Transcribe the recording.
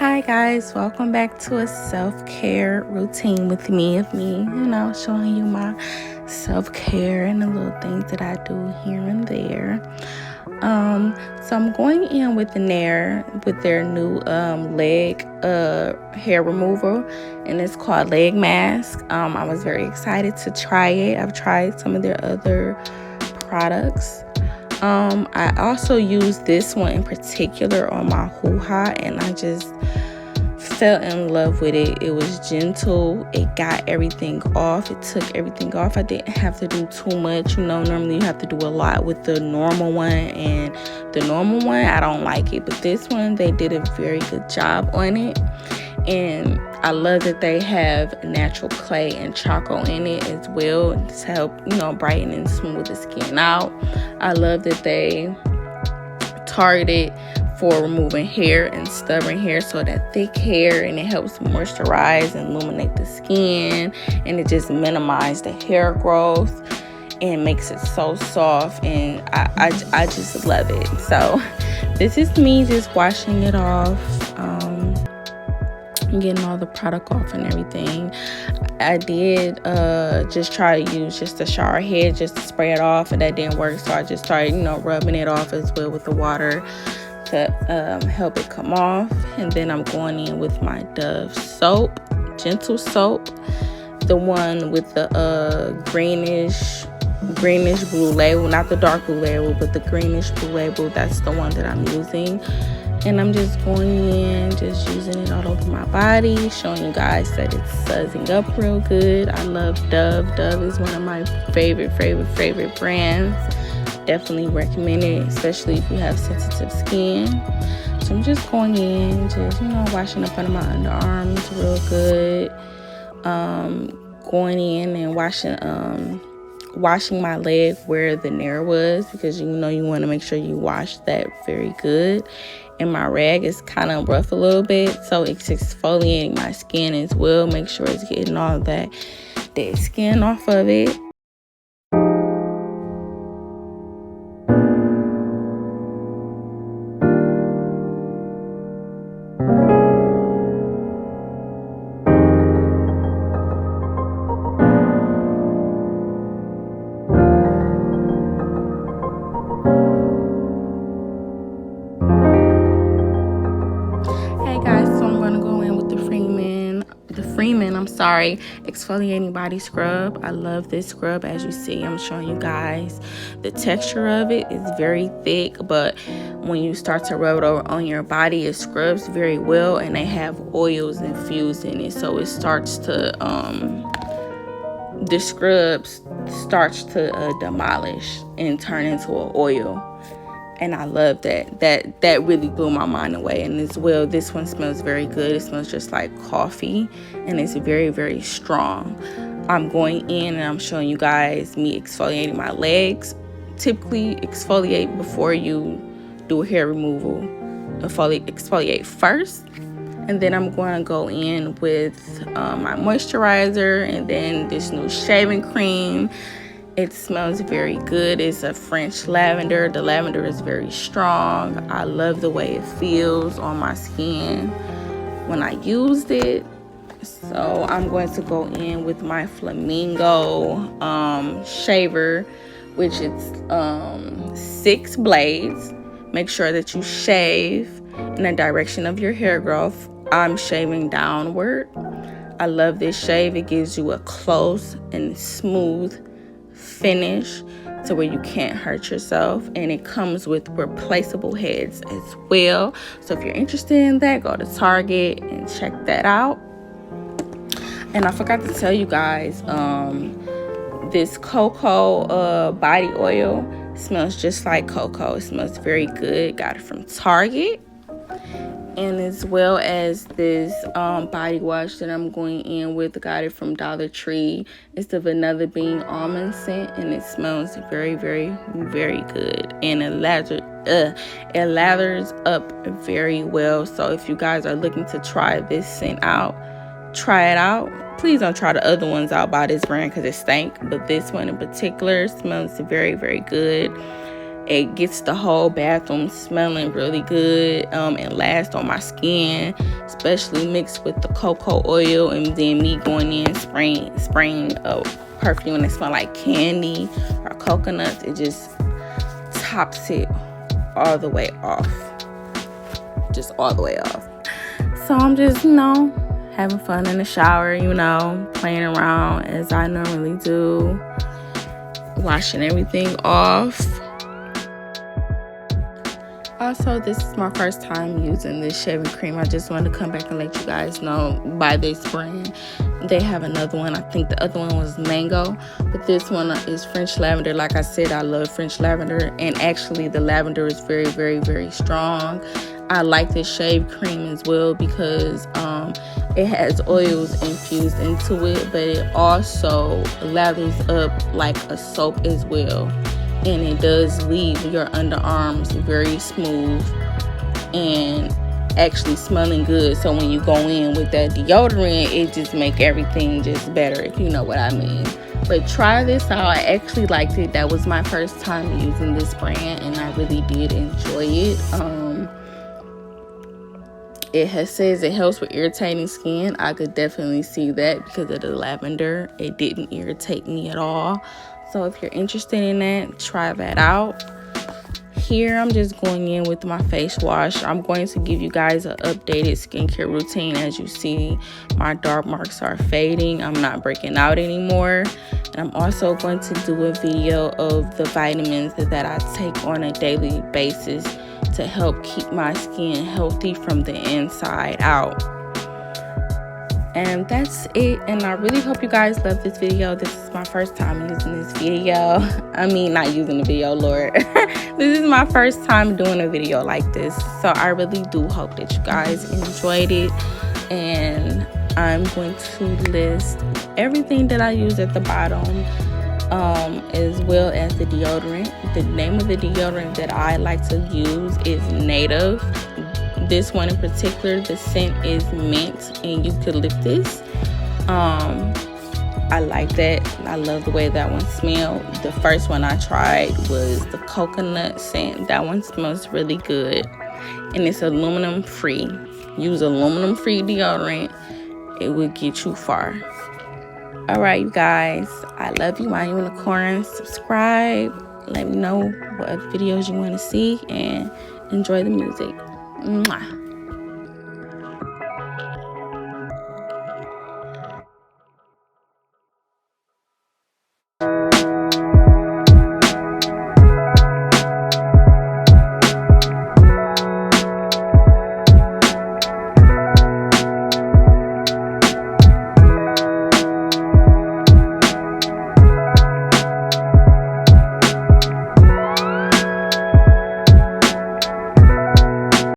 Hi guys, welcome back to a self-care routine with me, showing you my self-care and the little things that I do here and there. So I'm going in with the Nair with their new leg hair removal, and it's called leg mask. I was very excited to try it. I've tried some of their other products. I also used this one in particular on my hoo-ha, and I just fell in love with it. It was gentle. It got everything off. It took everything off. I didn't have to do too much. Normally you have to do a lot with the normal one, and the normal one, I don't like it. But this one, they did a very good job on it. And I love that they have natural clay and charcoal in it as well to help, brighten and smooth the skin out. I love that they targeted for removing hair and stubborn hair, so that thick hair, and it helps moisturize and illuminate the skin, and it just minimizes the hair growth and makes it so soft, and I just love it. So this is me just washing it off, getting all the product off and everything. I did just try to use just a shower head just to spray it off, and that didn't work, so I just started rubbing it off as well with the water to help it come off. And then I'm going in with my Dove soap, gentle soap, the one with the greenish blue label, not the dark blue label, but the greenish blue label. That's the one that I'm using. And I'm just going in, just using it all over my body, showing you guys that it's sudsing up real good. I love Dove. Dove is one of my favorite brands. Definitely recommend it, especially if you have sensitive skin. So I'm just going in, just washing up under my underarms real good. Going in and washing my leg where the Nair was, because you want to make sure you wash that very good. And my rag is kind of rough a little bit, so it's exfoliating my skin as well. Make sure it's getting all that dead skin off of it. Exfoliating body scrub. I love this scrub. As you see, I'm showing you guys the texture of it is very thick, but when you start to rub it over on your body, it scrubs very well, and they have oils infused in it, so it starts to the scrub starts to demolish and turn into an oil. And I love that. That really blew my mind away. And as well, this one smells very good. It smells just like coffee, and it's very strong. I'm going in and I'm showing you guys me exfoliating my legs. Typically exfoliate before you do a hair removal. Exfoliate first, and then I'm going to go in with my moisturizer, and then this new shaving cream. It smells very good. It's a French lavender. The lavender is very strong. I love the way it feels on my skin when I used it. So I'm going to go in with my Flamingo shaver, which is 6 blades. Make sure that you shave in the direction of your hair growth. I'm shaving downward. I love this shave. It gives you a close and smooth finish to where you can't hurt yourself, and it comes with replaceable heads as well. So if you're interested in that, go to Target and check that out. And I forgot to tell you guys, this cocoa body oil smells just like cocoa. It smells very good. Got it from Target. And as well as this body wash that I'm going in with, got it from Dollar Tree. It's the Vanilla Bean Almond scent, and it smells very good. And it lathers up very well. So if you guys are looking to try this scent out, try it out. Please don't try the other ones out by this brand because it stank. But this one in particular smells very good. It gets the whole bathroom smelling really good, and lasts on my skin, especially mixed with the cocoa oil, and then me going in spraying a perfume that smells like candy or coconuts. It just tops it all the way off, just all the way off. So I'm just, having fun in the shower, playing around as I normally do, washing everything off. Also, this is my first time using this shaving cream. I just wanted to come back and let you guys know by this brand. They have another one. I think the other one was mango, but this one is French lavender. Like I said, I love French lavender, and actually the lavender is very, very, very strong. I like this shave cream as well because it has oils infused into it, but it also lathers up like a soap as well. And it does leave your underarms very smooth and actually smelling good. So when you go in with that deodorant, it just make everything just better, if you know what I mean. But try this out. I actually liked it. That was my first time using this brand, and I really did enjoy it. It says it helps with irritating skin. I could definitely see that because of the lavender. It didn't irritate me at all. So if you're interested in that, try that out. Here, I'm just going in with my face wash. I'm going to give you guys an updated skincare routine. As you see, my dark marks are fading. I'm not breaking out anymore. And I'm also going to do a video of the vitamins that I take on a daily basis to help keep my skin healthy from the inside out. And that's it, and I really hope you guys love this video. This is my first time using this video. I mean, not using the video, Lord. This is my first time doing a video like this, so I really do hope that you guys enjoyed it. And I'm going to list everything that I use at the bottom, as well as the deodorant. The name of the deodorant that I like to use is Native. This one in particular, the scent is mint and eucalyptus. I like that. I love the way that one smells. The first one I tried was the coconut scent. That one smells really good, and it's aluminum free. Use aluminum free deodorant. It will get you far. All right, you guys, I love you, my unicorns. Subscribe, let me know what other videos you want to see, and enjoy the music. Mwah.